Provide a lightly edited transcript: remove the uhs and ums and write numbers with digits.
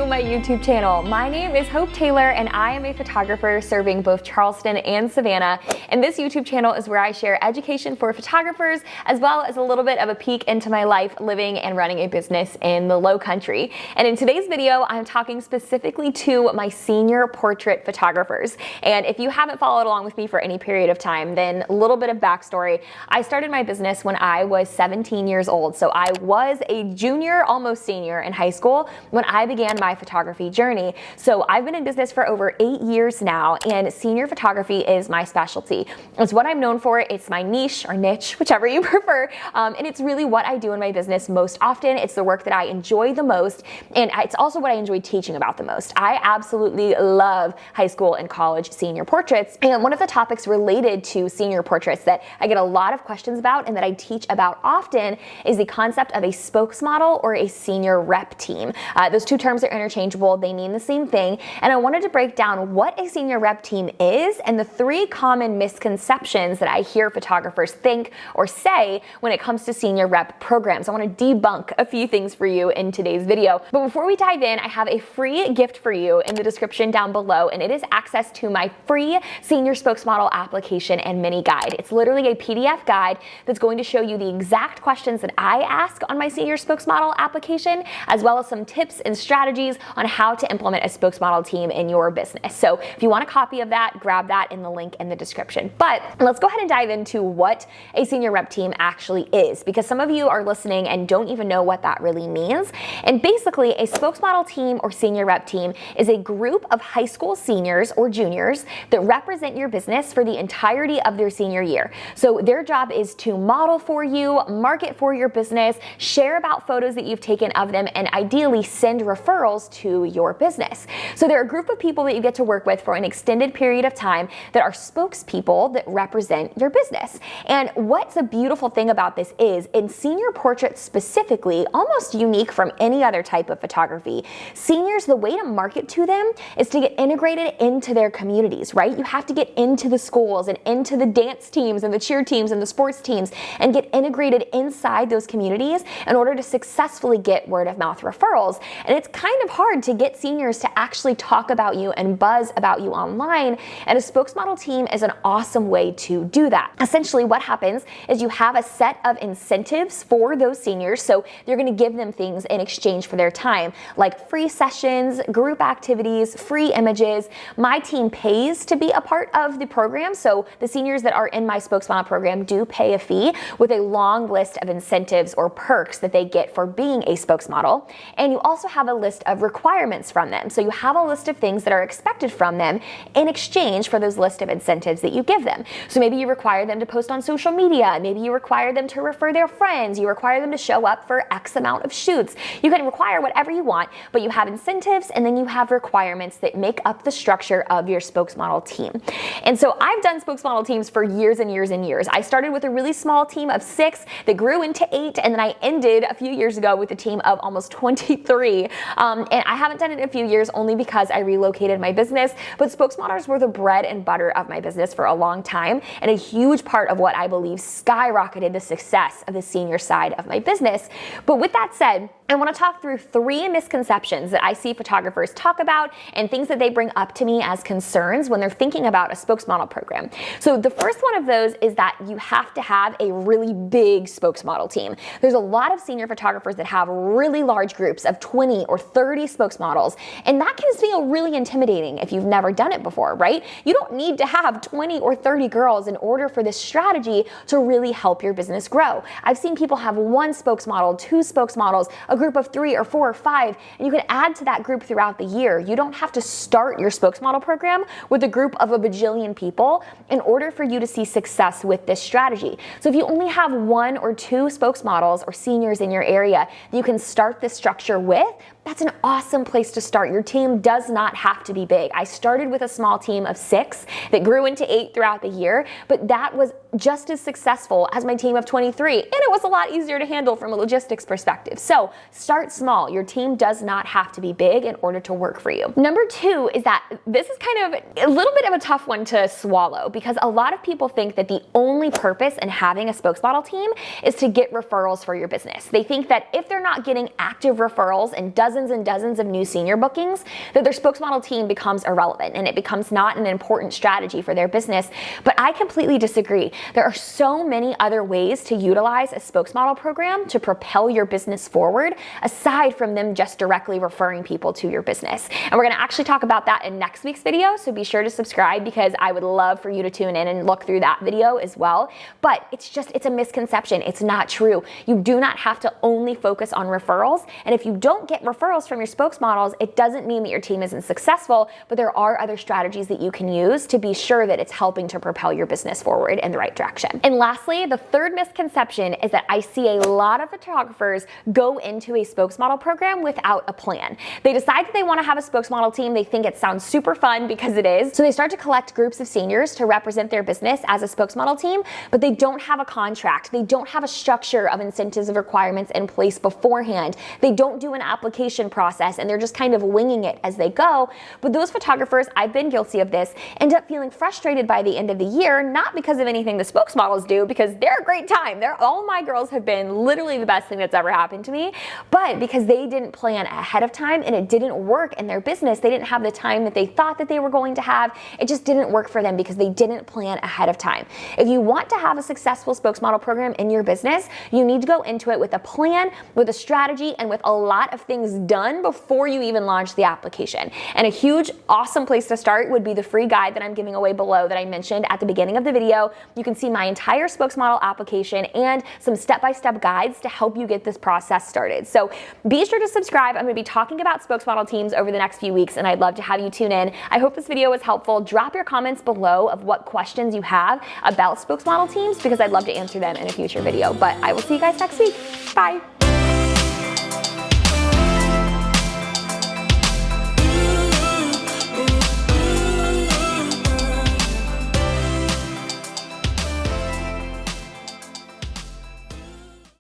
to my YouTube channel. My name is Hope Taylor and I am a photographer serving both Charleston and Savannah. And this YouTube channel is where I share education for photographers as well as a little bit of a peek into my life living and running a business in the Low Country. And in today's video, I'm talking specifically to my senior portrait photographers. And if you haven't followed along with me for any period of time, then a little bit of backstory. I started my business when I was 17 years old. So I was a junior, almost senior in high school when I began my photography journey. So I've been in business for over 8 years now, and senior photography is my specialty. It's what I'm known for. It's my niche or niche, whichever you prefer. And it's really what I do in my business most often. It's the work that I enjoy the most. And it's also what I enjoy teaching about the most. I absolutely love high school and college senior portraits. And one of the topics related to senior portraits that I get a lot of questions about and that I teach about often is the concept of a spokesmodel or a senior rep team. Those two terms are interchangeable. They mean the same thing. And I wanted to break down what a senior rep team is and the 3 common misconceptions that I hear photographers think or say when it comes to senior rep programs. I want to debunk a few things for you in today's video. But before we dive in, I have a free gift for you in the description down below, and it is access to my free senior spokesmodel application and mini guide. It's literally a PDF guide that's going to show you the exact questions that I ask on my senior spokesmodel application, as well as some tips and strategies on how to implement a spokesmodel team in your business. So if you want a copy of that, grab that in the link in the description. But let's go ahead and dive into what a senior rep team actually is, because some of you are listening and don't even know what that really means. And basically, a spokesmodel team or senior rep team is a group of high school seniors or juniors that represent your business for the entirety of their senior year. So their job is to model for you, market for your business, share about photos that you've taken of them, and ideally send referrals to your business. So they're a group of people that you get to work with for an extended period of time that are spokespeople that represent your business. And what's the beautiful thing about this is, in senior portraits specifically, almost unique from any other type of photography, seniors, the way to market to them is to get integrated into their communities, right? You have to get into the schools and into the dance teams and the cheer teams and the sports teams and get integrated inside those communities in order to successfully get word of mouth referrals. And it's kind of hard to get seniors to actually talk about you and buzz about you online, and a spokesmodel team is an awesome way to do that. Essentially what happens is you have a set of incentives for those seniors, so you're going to give them things in exchange for their time, like free sessions, group activities, free images. My team pays to be a part of the program, so the seniors that are in my spokesmodel program do pay a fee with a long list of incentives or perks that they get for being a spokesmodel. And you also have a list of requirements from them. So you have a list of things that are expected from them in exchange for those list of incentives that you give them. So maybe you require them to post on social media. Maybe you require them to refer their friends. You require them to show up for X amount of shoots. You can require whatever you want, but you have incentives and then you have requirements that make up the structure of your spokesmodel team. And so I've done spokesmodel teams for years and years and years. I started with a really small team of 6 that grew into 8, and then I ended a few years ago with a team of almost 23. And I haven't done it in a few years only because I relocated my business, but spokesmodels were the bread and butter of my business for a long time, and a huge part of what I believe skyrocketed the success of the senior side of my business. But with that said, I want to talk through 3 misconceptions that I see photographers talk about and things that they bring up to me as concerns when they're thinking about a spokesmodel program. So the first one of those is that you have to have a really big spokesmodel team. There's a lot of senior photographers that have really large groups of 20 or 30 spokesmodels, and that can feel really intimidating if you've never done it before, right? You don't need to have 20 or 30 girls in order for this strategy to really help your business grow. I've seen people have 1 spokesmodel, 2 spokesmodels, a group of 3 or 4 or 5, and you can add to that group throughout the year. You don't have to start your spokesmodel program with a group of a bajillion people in order for you to see success with this strategy. So if you only have 1 or 2 spokesmodels or seniors in your area that you can start this structure with, that's an awesome place to start. Your team does not have to be big. I started with a small team of 6 that grew into 8 throughout the year, but that was just as successful as my team of 23, and it was a lot easier to handle from a logistics perspective. So start small. Your team does not have to be big in order to work for you. Number 2 is that this is kind of a little bit of a tough one to swallow, because a lot of people think that the only purpose in having a spokesmodel team is to get referrals for your business. They think that if they're not getting active referrals and doesn't dozens and dozens of new senior bookings that their spokesmodel team becomes irrelevant and it becomes not an important strategy for their business. But I completely disagree. There are so many other ways to utilize a spokesmodel program to propel your business forward, aside from them just directly referring people to your business. And we're gonna actually talk about that in next week's video, so be sure to subscribe because I would love for you to tune in and look through that video as well. But it's a misconception. It's not true. You do not have to only focus on referrals. And if you don't get referrals from your spokesmodels, it doesn't mean that your team isn't successful, but there are other strategies that you can use to be sure that it's helping to propel your business forward in the right direction. And lastly, the third misconception is that I see a lot of photographers go into a spokesmodel program without a plan. They decide that they want to have a spokesmodel team. They think it sounds super fun because it is. So they start to collect groups of seniors to represent their business as a spokesmodel team, but they don't have a contract. They don't have a structure of incentives and requirements in place beforehand. They don't do an application process and they're just kind of winging it as they go. But those photographers, I've been guilty of this, end up feeling frustrated by the end of the year, not because of anything the spokesmodels do, because they're a great time. All of my girls have been literally the best thing that's ever happened to me, but because they didn't plan ahead of time and it didn't work in their business. They didn't have the time that they thought that they were going to have. It just didn't work for them because they didn't plan ahead of time. If you want to have a successful spokesmodel program in your business, you need to go into it with a plan, with a strategy, and with a lot of things done before you even launch the application. And a huge, awesome place to start would be the free guide that I'm giving away below that I mentioned at the beginning of the video. You can see my entire spokesmodel application and some step-by-step guides to help you get this process started. So be sure to subscribe. I'm going to be talking about spokesmodel teams over the next few weeks, and I'd love to have you tune in. I hope this video was helpful. Drop your comments below of what questions you have about spokesmodel teams because I'd love to answer them in a future video. But I will see you guys next week. Bye.